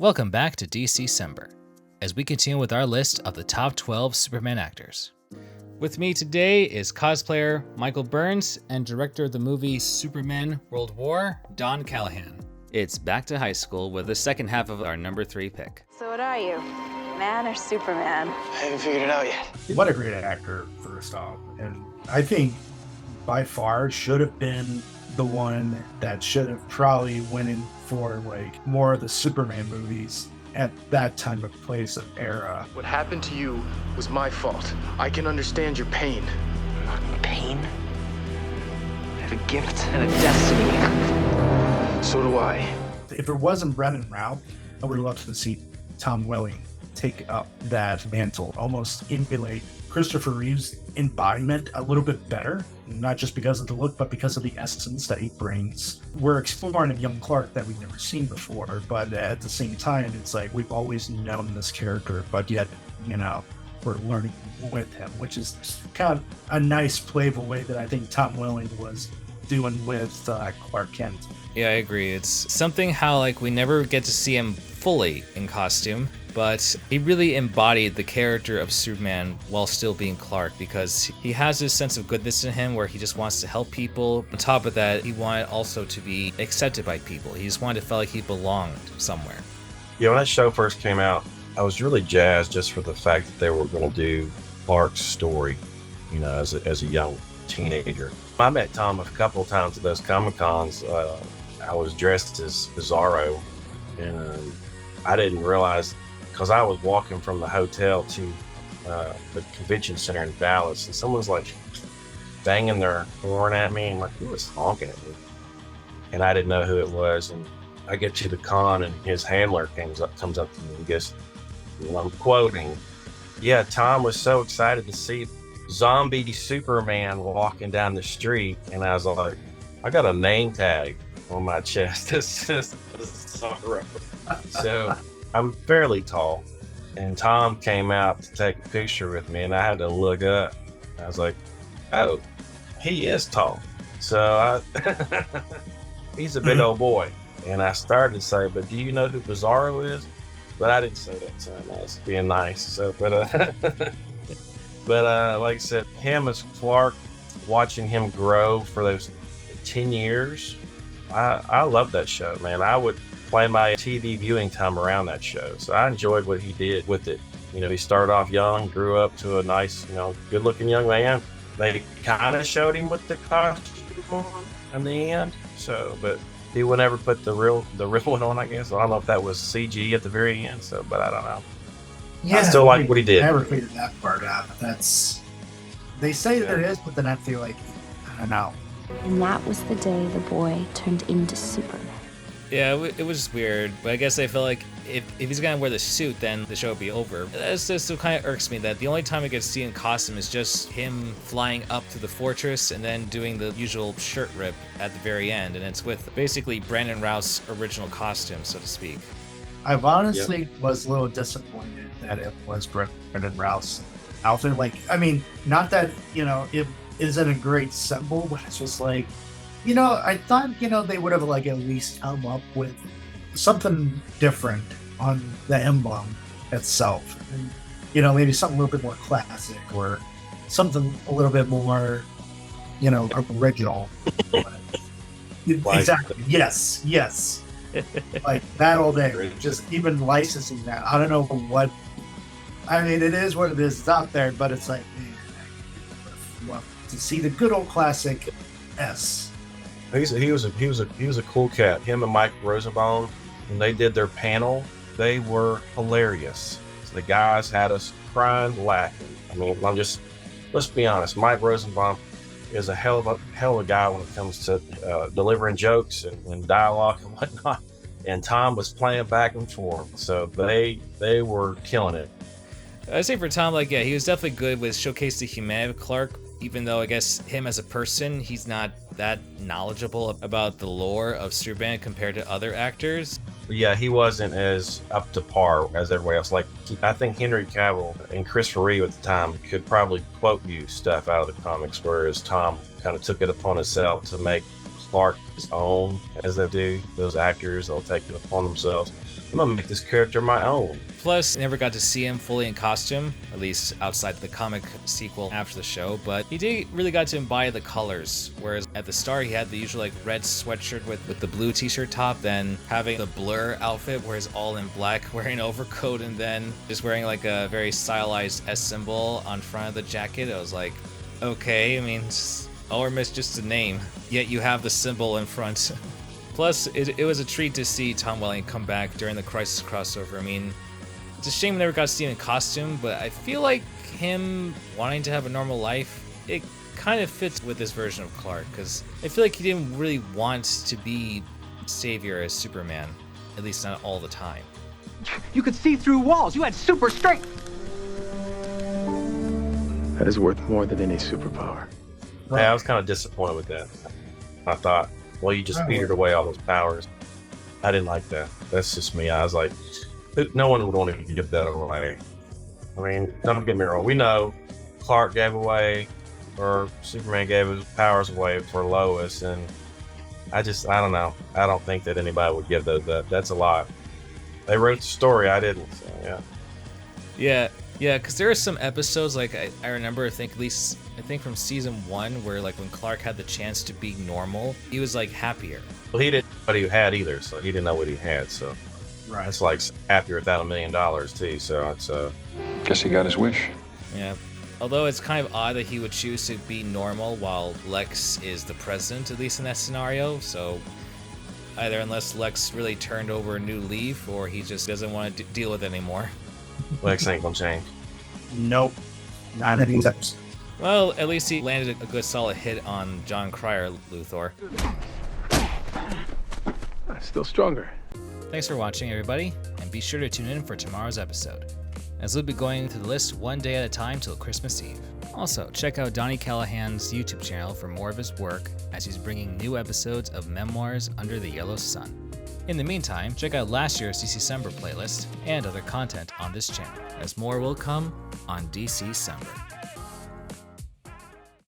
Welcome back to DC-Cember, as we continue with our list of the top 12 Superman actors. With me today is cosplayer Michael Burns and director of the movie Superman World War, Don Callahan. It's back to high school with the second half of our number 3 pick. So what are you, man or Superman? I haven't figured it out yet. What a great actor, first off. And I think by far should have been the one that should have probably went in for like more of the Superman movies at that time of place of era. What happened to you was my fault. I can understand your pain. Pain? I have a gift and a destiny. So do I. If it wasn't Brandon Routh, I would love to see Tom Welling take up that mantle, almost emulate Christopher Reeve's embodiment a little bit better, not just because of the look, but because of the essence that he brings. We're exploring a young Clark that we've never seen before, but at the same time, it's like we've always known this character, but yet, we're learning with him, which is kind of a nice, playful way that I think Tom Welling was doing with Clark Kent. Yeah, I agree. It's something how we never get to see him fully in costume, but he really embodied the character of Superman while still being Clark, because he has this sense of goodness in him where he just wants to help people. On top of that, he wanted also to be accepted by people. He just wanted to feel like he belonged somewhere. Yeah, when that show first came out, I was really jazzed just for the fact that they were going to do Clark's story, as a young teenager. I met Tom a couple of times at those Comic-Cons. I was dressed as Bizarro, and I didn't realize, because I was walking from the hotel to the convention center in Dallas, and someone's banging their horn at me, and who was honking at me? And I didn't know who it was. And I get to the con, and his handler comes up to me and goes, and I'm quoting, "Yeah, Tom was so excited to see zombie Superman walking down the street." And I was like, I got a name tag on my chest. This is Bizarro. So I'm fairly tall, and Tom came out to take a picture with me, and I had to look up. I was like, oh, he is tall. So he's a big old boy. And I started to say, but do you know who Bizarro is? But I didn't say that to him. I was being nice. So, but like I said, him as Clark, watching him grow for those 10 years, I love that show, man. I would plan my TV viewing time around that show. So I enjoyed what he did with it. He started off young, grew up to a nice, good-looking young man. They kind of showed him with the costume on in the end. So, but he would never put the real one on, I guess. I don't know if that was CG at the very end. So, but I don't know. Yeah, I still like what he did. I never figured that part out. They say that it is, but then I feel like, I don't know. And that was the day the boy turned into Superman. Yeah, it was weird, but I guess I feel like if he's gonna wear the suit, then the show would be over. That's just what kind of irks me, that the only time I get to see in costume is just him flying up to the fortress and then doing the usual shirt rip at the very end, and it's with basically Brandon Routh's original costume, so to speak. I honestly was a little disappointed that it was Brandon Routh's outfit. Not that, it isn't a great symbol, but it's just I thought, they would have at least come up with something different on the emblem itself. And, maybe something a little bit more classic, or something a little bit more, original. Exactly. Yes. Like that all day. Just even licensing that. I don't know what. I mean, it is what it is. It's out there, but it's man, to see the good old classic S. He was a cool cat. Him and Mike Rosenbaum, when they did their panel, they were hilarious. So the guys had us crying, laughing. I mean, let's be honest. Mike Rosenbaum is a hell of a guy when it comes to delivering jokes and dialogue and whatnot. And Tom was playing back and forth, so they were killing it. I'd say for Tom, he was definitely good with showcase the humanity of Clark, even though I guess him as a person, he's not that knowledgeable about the lore of Superman compared to other actors. Yeah, he wasn't as up to par as everybody else. I think Henry Cavill and Christopher Reeve at the time could probably quote you stuff out of the comics, whereas Tom kind of took it upon himself to make Clark his own, as they do. Those actors, they'll take it upon themselves. I'm gonna make this character my own. Plus, never got to see him fully in costume, at least outside the comic sequel after the show, but he did really got to embody the colors, whereas at the start he had the usual like red sweatshirt with the blue t-shirt top, then having the Blur outfit where he's all in black, wearing an overcoat, and then just wearing like a very stylized S symbol on front of the jacket. I was like, okay, I mean, all we're missing just a name, yet you have the symbol in front. Plus, it was a treat to see Tom Welling come back during the Crisis crossover. I mean, it's a shame we never got to see him in costume, but I feel like him wanting to have a normal life, it kind of fits with this version of Clark, because I feel like he didn't really want to be savior as Superman, at least not all the time. You could see through walls. You had super strength. That is worth more than any superpower. Yeah, I was kind of disappointed with that. I thought, well, you just petered away all those powers. I didn't like that. That's just me. I was like, no one would want to give that away. I mean, don't get me wrong. We know Clark gave away, or Superman gave his powers away for Lois, and I don't know. I don't think that anybody would give those up. That's a lot. They wrote the story. I didn't. So, yeah. Yeah, because there are some episodes, like I remember, I think from season 1, where like when Clark had the chance to be normal, he was like happier. Well, he didn't know what he had either, so he didn't know what he had. So Right. it's like happier without $1 million too. So it's Guess he got his wish. Yeah. Although it's kind of odd that he would choose to be normal while Lex is the president, at least in that scenario. So either unless Lex really turned over a new leaf, or he just doesn't want to deal with it anymore. Lex ain't gonna change. Nope. Not any times. Well, at least he landed a good solid hit on John Cryer, Luthor. Still stronger. Thanks for watching, everybody, and be sure to tune in for tomorrow's episode, as we'll be going through the list one day at a time till Christmas Eve. Also, check out Donnie Callahan's YouTube channel for more of his work, as he's bringing new episodes of Memoirs Under the Yellow Sun. In the meantime, check out last year's DC-Cember playlist and other content on this channel, as more will come on DC-Cember.